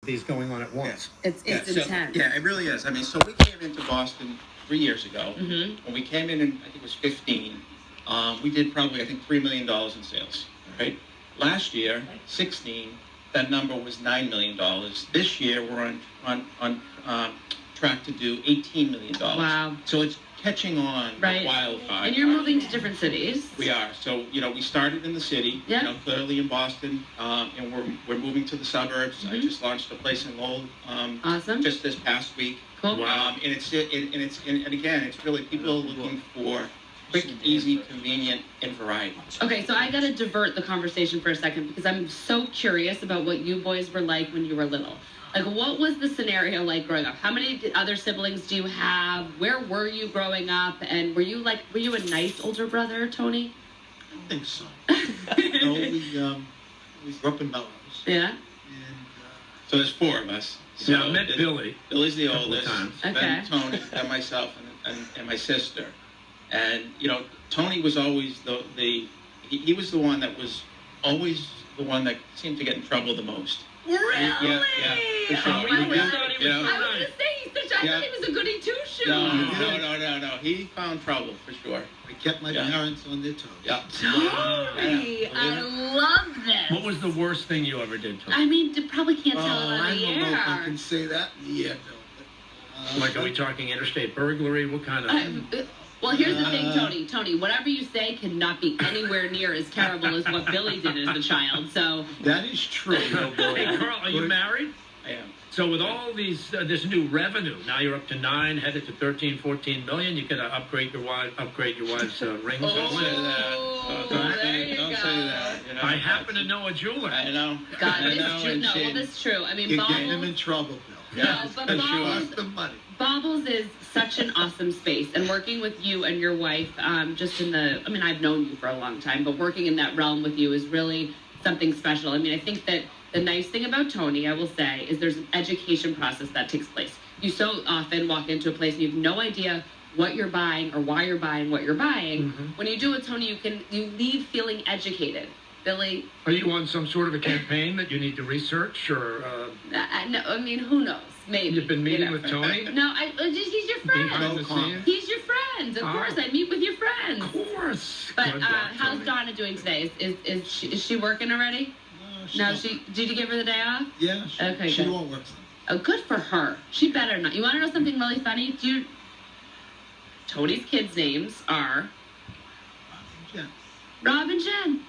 these going on at once. It's intense. Yeah, it really is. I mean, so we came into Boston 3 years ago. When we came in I think it was 15, we did probably, I think, $3 million in sales, right? Last year, 16, that number was $9 million. This year, we're on track to do $18 million. Wow. So it's catching on right. wildfire. And you're moving to different cities. We are. So, we started in the city, clearly in Boston, and we're moving to the suburbs. I just launched a place in Lowell awesome. just this past week. Cool. And again, it's really people are looking for quick, easy, convenient, and variety. Okay, so I got to divert the conversation for a second because I'm so curious about what you boys were like when you were little. Like, what was the scenario like growing up? How many other siblings do you have? Where were you growing up? And were you a nice older brother, Tony? I don't think so. We grew up in Melrose. Yeah. And so there's 4 of us. So I met Billy. Billy's the oldest. Okay. Then Tony, then myself, and my sister. And Tony was always he was the one that was always the one that seemed to get in trouble the most. Really? Yeah, for sure. I was going to say, I thought he was a goody two-shoes. No. He found trouble, for sure. I kept my parents on their toes. Yeah. Tony, I love this. What was the worst thing you ever did, Tony? I mean, you probably can't tell it on I the don't know if I air. can say that in the air, Bill. Like, are we talking interstate burglary? What kind of... Well, here's the thing, Tony. Tony, whatever you say cannot be anywhere near as terrible as what Billy did as a child. So that is true. Hey, Carl, are you married? I am. So with all these this new revenue, now you're up to 9, headed to 13, 14 million. You could upgrade your wife's rings. Don't say that. Don't say that. I happen to know a jeweler. I know. God, I this know, is true. and No, she- well, this is true. I mean, You're getting them Bobbles. in trouble, Bill. Yeah, No, but for sure. Cost the money. Bobbles is such an awesome space, and working with you and your wife, I've known you for a long time, but working in that realm with you is really something special. I mean, I think that the nice thing about Tony, I will say, is there's an education process that takes place. You so often walk into a place and you have no idea what you're buying or why you're buying what you're buying. When you do it, Tony, you leave feeling educated. Billy? Are you on some sort of a campaign that you need to research, or? No, I mean, who knows? Maybe. You've been meeting with Tony? No, he's your friend. He's your friend. Of course, I meet with your friends. Of course. But how's Donna doing today? Is she working already? No, Did you give her the day off? Yeah. Okay, She good. won't work Sunday. Oh, good for her. She better not. You want to know something really funny? Tony's kids' names are Yeah. Rob and Jen.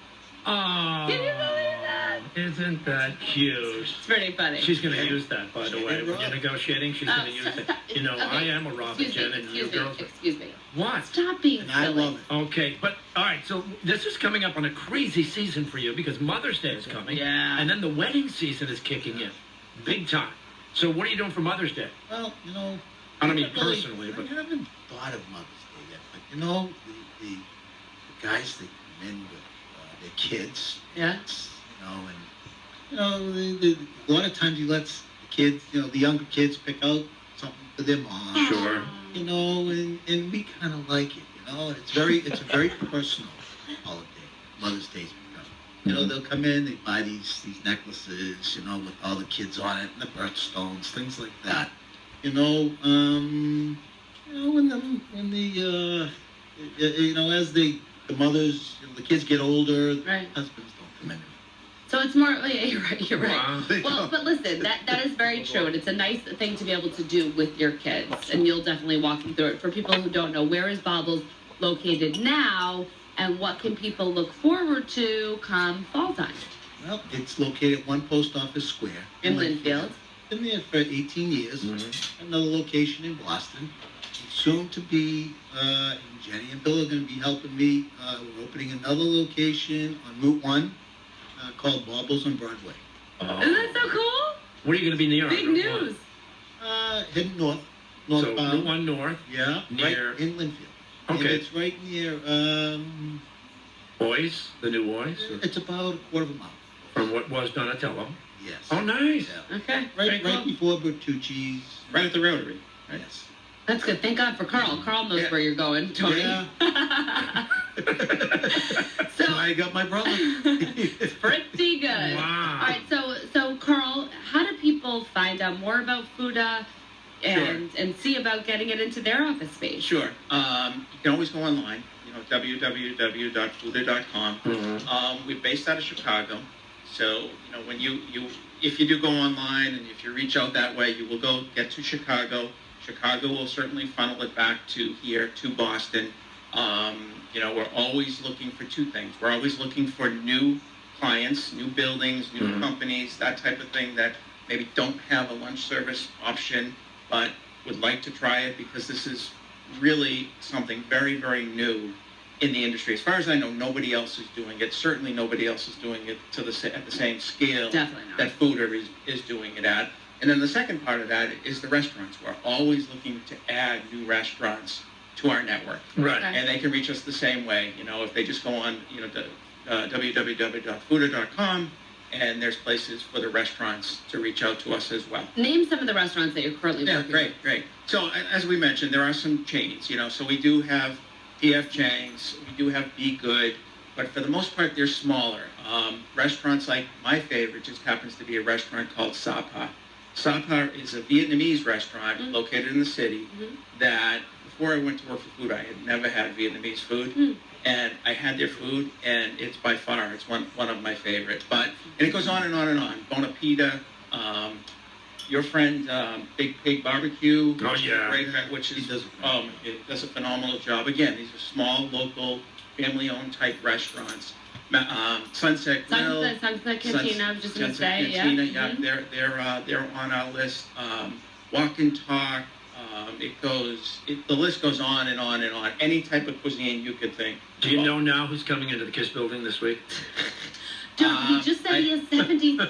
Oh, Can you believe that? Isn't that cute? It's pretty funny. She's going to use that, by the way. When you're negotiating, she's going to use it. You know, I am a Rob and Jen, and you girls are... Excuse me. What? Stop being And I silly. love it. Okay, but all right, so this is coming up on a crazy season for you because Mother's Day is coming. Yeah. And then the wedding season is kicking in. Big time. So what are you doing for Mother's Day? Well, I don't mean personally, but... I haven't thought of Mother's Day yet, but the guys that come in with their kids, Yeah. a lot of times he lets the kids, the younger kids pick out something for their mom. Sure. And we kind of like it, and it's a very personal holiday. Mother's Day's become. They'll come in, they buy these necklaces, with all the kids on it, and the birthstones, things like that. As the mothers, the kids get older, Right. husbands don't come in. So it's more, yeah, you're right, you're right. Wow. Well, but listen, that is very true, and it's a nice thing to be able to do with your kids, and you'll definitely walk them through it. For people who don't know, where is Bobbles located now, and what can people look forward to come fall time? Well, it's located at One Post Office Square. In Linfield. Been there for 18 years. Another location in Boston. Soon to be, Jenny and Bill are going to be helping me. We're opening another location on Route 1 called Bobbles on Broadway. Isn't that so cool? What are you going to be near? Big news. Heading north. So Northbound. Route 1 north. Yeah, Near- right in Linfield. Okay. And it's right near, Boys, the new boys, it's about a quarter of a mile. from what was Donatello. Yes. Oh, nice. Yeah. Okay. Right cool. before Bertucci's. Right at the Rotary. Right? Yes. That's good. Thank God for Carl. Carl knows where you're going, Tony. Yeah. So I got my brother. pretty good. Wow. All right. So Carl, how do people people find out more about Fooda and see about getting it into their office space? Sure. You can always go online, www.fooda.com. We're based out of Chicago. So, when if you do go online and if you reach out that way, you will get to Chicago. Chicago will certainly funnel it back to here, to Boston. We're always looking for two things. We're always looking for new clients, new buildings, new companies, that type of thing that maybe don't have a lunch service option, but would like to try it because this is really something very, very new in the industry. As far as I know, nobody else is doing it. Certainly nobody else is doing it at the same scale Definitely not. that Fooda is doing it at. And then the second part of that is the restaurants. We're always looking to add new restaurants to our network. Right. Okay. And they can reach us the same way. If they just go on, www.fooda.com, and there's places for the restaurants to reach out to us as well. Name some of the restaurants that you're currently working with. Great. So as we mentioned, there are some chains, so we do have PF Chang's, we do have Be Good, but for the most part, they're smaller. Restaurants like my favorite just happens to be a restaurant called Sapa. Sapa is a Vietnamese restaurant located in the city that before I went to work for Fooda, I had never had Vietnamese food. And I had their food, and it's by far, it's one of my favorites. And it goes on and on and on. Bon Appetit, your friend Big Pig Barbecue, Oh, yeah. which is, He does a phenomenal job. Again, these are small, local, family-owned type restaurants. Sunset Grill, Sunset Cantina, I was just going to Sunset say, Cantina, yeah. they're on our list. Walk and Talk. The list goes on and on and on. Any type of cuisine you could think. Do you know now who's coming into the KISS building this week? Dude, he just said he has 70 I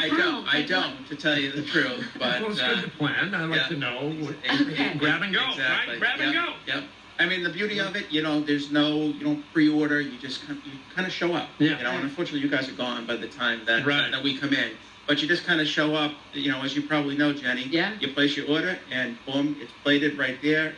accounts. don't, to tell you the truth. But Well, it's good to plan. I like to know. Okay. Grab and go, Exactly. right? Grab and go. Yep. I mean, the beauty of it, there's no, you don't pre-order. You just kind of show up. Yeah. And unfortunately, you guys are gone by the time that Right. that we come in. But you just kind of show up. As you probably know, Jenny. Yeah. You place your order, and boom, it's plated right there,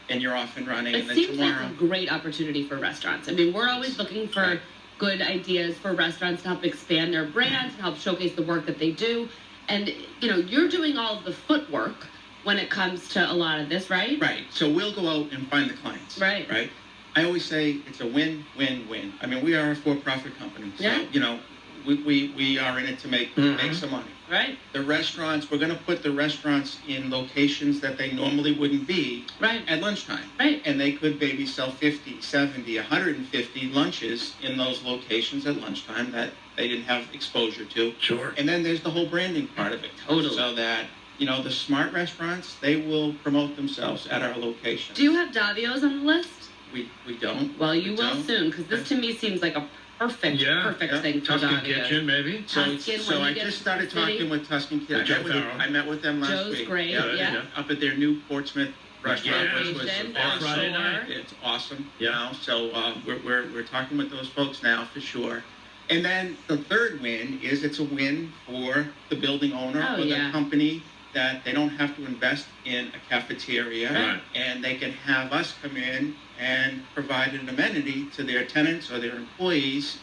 and you're off and running. It and then seems tomorrow. like a great opportunity for restaurants. I mean, we're always looking for Right. good ideas for restaurants to help expand their brand, to help showcase the work that they do. And, you're doing all of the footwork when it comes to a lot of this, right? Right. So we'll go out and find the clients. Right. Right. I always say it's a win-win-win. I mean, we are a for-profit company, so Yeah. we are in it to make some money. Right? The restaurants, we're going to put the restaurants in locations that they normally wouldn't be Right. at lunchtime. Right. And they could maybe sell 50, 70, 150 lunches in those locations at lunchtime that they didn't have exposure to. Sure. And then there's the whole branding part of it. Totally. So that, the smart restaurants, they will promote themselves at our locations. Do you have Davio's on the list? We don't. Well, you We will don't. soon, because this to me seems like a perfect Yeah. thing for Tuscan Davio's. Kitchen, maybe. Tuscan, So when I you get just to started the city. talking with Tuscan Kitchen. Joe Farrell. I met with them last Joe's week. great, yeah. Up at their new Portsmouth restaurant, Yeah. which was Location, awesome. Friday night. sure. It's awesome. Yeah. So we're talking with those folks now for sure. And then the third win is it's a win for the building owner Oh, or the yeah. company that they don't have to invest in a cafeteria, Right. and they can have us come in and provide an amenity to their tenants or their employees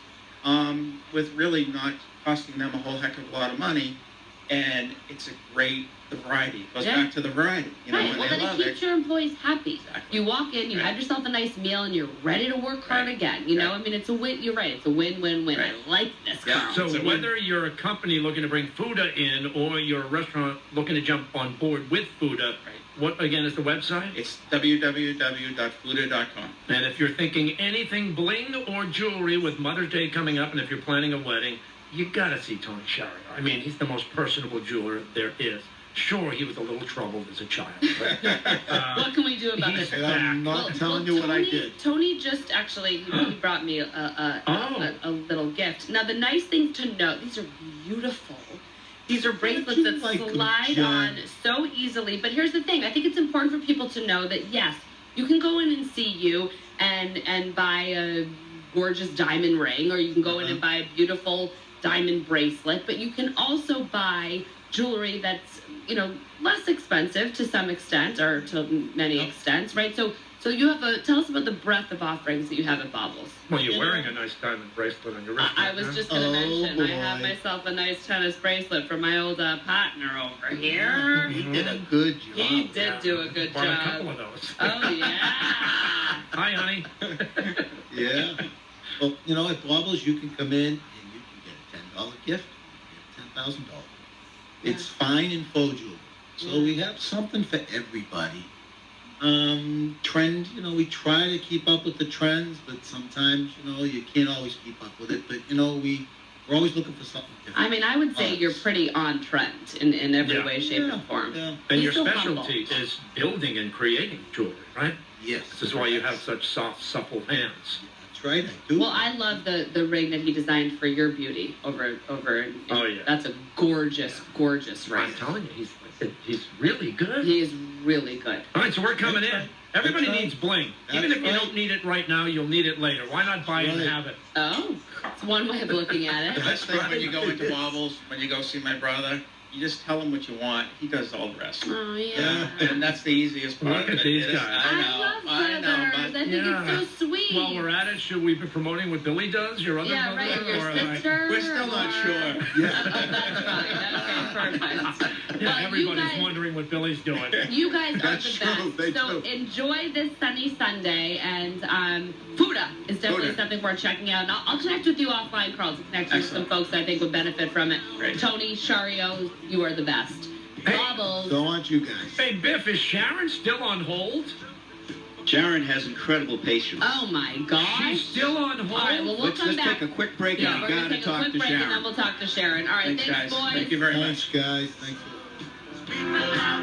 with really not costing them a whole heck of a lot of money. And it's the variety. It goes Yeah. back to the variety. Right. And Well, they then love it keeps your employees happy. Exactly. You walk in, you Right. have yourself a nice meal, and you're ready to work hard Right. again. Right. I mean, it's a win. You're right. It's a win-win-win. Right. I like this, Yeah. Carl. So It's a win. whether you're a company looking to bring Fooda in or you're a restaurant looking to jump on board with Fooda, what again is the website? It's www.fooda.com. And if you're thinking anything bling or jewelry with Mother's Day coming up, and if you're planning a wedding, you gotta see Tony Sharrio. I mean, he's the most personable jeweler there is. Sure, he was a little troubled as a child, but What can we do about he's this? And I'm back. not telling you what I did. Tony just actually he brought me a little gift. Now the nice thing to note, these are beautiful. These are bracelets you that like them, slide Jen? on so easily. But here's the thing: I think it's important for people to know that yes, you can go in and see you and buy a gorgeous diamond ring, or you can go in and buy a beautiful diamond bracelet. But you can also buy jewelry that's, less expensive to some extent, or to many extents, right? So you have tell us about the breadth of offerings that you have at Baubles. Well, you're wearing a nice diamond bracelet on your wrist. I right was now. just going to mention, I have boy. myself a nice tennis bracelet from my old partner over here. He did a good job. He did do a good Bought a job. couple of those. Oh, yeah. Hi, honey. Yeah. Well, at Baubles, you can come in and you can get a $10 gift, you get $10,000. It's fine and faux jewelry. So we have something for everybody. Trend, we try to keep up with the trends, but sometimes, you can't always keep up with it. But, we're always looking for something different. I mean, I would say you're pretty on trend in every Yeah. way, shape, and form. Yeah. And He's your so specialty is building and creating jewelry, right? Yes. This is why you have such soft, supple hands. That's right, I do. Well, I love the ring that he designed for your beauty over. Oh, yeah. That's a gorgeous ring. I'm telling you, he's really good. He is really good. All right, so we're coming in. Everybody That's right. needs bling. Even That's if you right. don't need it right now, you'll need it later. Why not buy it and Right. have it? Oh, it's one way of looking at The it. best thing when you go into Baubles, when you go see my brother, you just tell him what you want. He does all the rest. Oh, yeah. And that's the easiest part Look of at it. these is- guys. I know, love I know, brothers. but I think it's so sweet. While we're at it, should we be promoting what Billy does? Your other Yeah, brother? right. Your Or, like- sister. we're still not or- sure. Yeah. Oh, that's fine. Okay, perfect. Yeah, Well, everybody's you guys, wondering what Billy's doing. You guys are That's the true, best. they So do. enjoy this sunny Sunday, and Fooda is definitely Fooda. something worth checking out. And I'll connect with you offline, Carl, to connect you with some Excellent. folks I think would benefit from it. Great. Tony, Sharrio, you are the best. Hey. Baubles. So aren't you guys? Hey, Biff, is Sharon still on hold? Sharon has incredible patience. Oh my gosh. She's still on hold? All right, well, we'll let's come back. take a quick break Yeah, and we're you gonna gotta take a talk quick to break and then Sharon. we'll talk to Sharon. All right, Thanks, thanks guys. boys. Thank you very much. Thanks, guys. Thanks. Speak the loud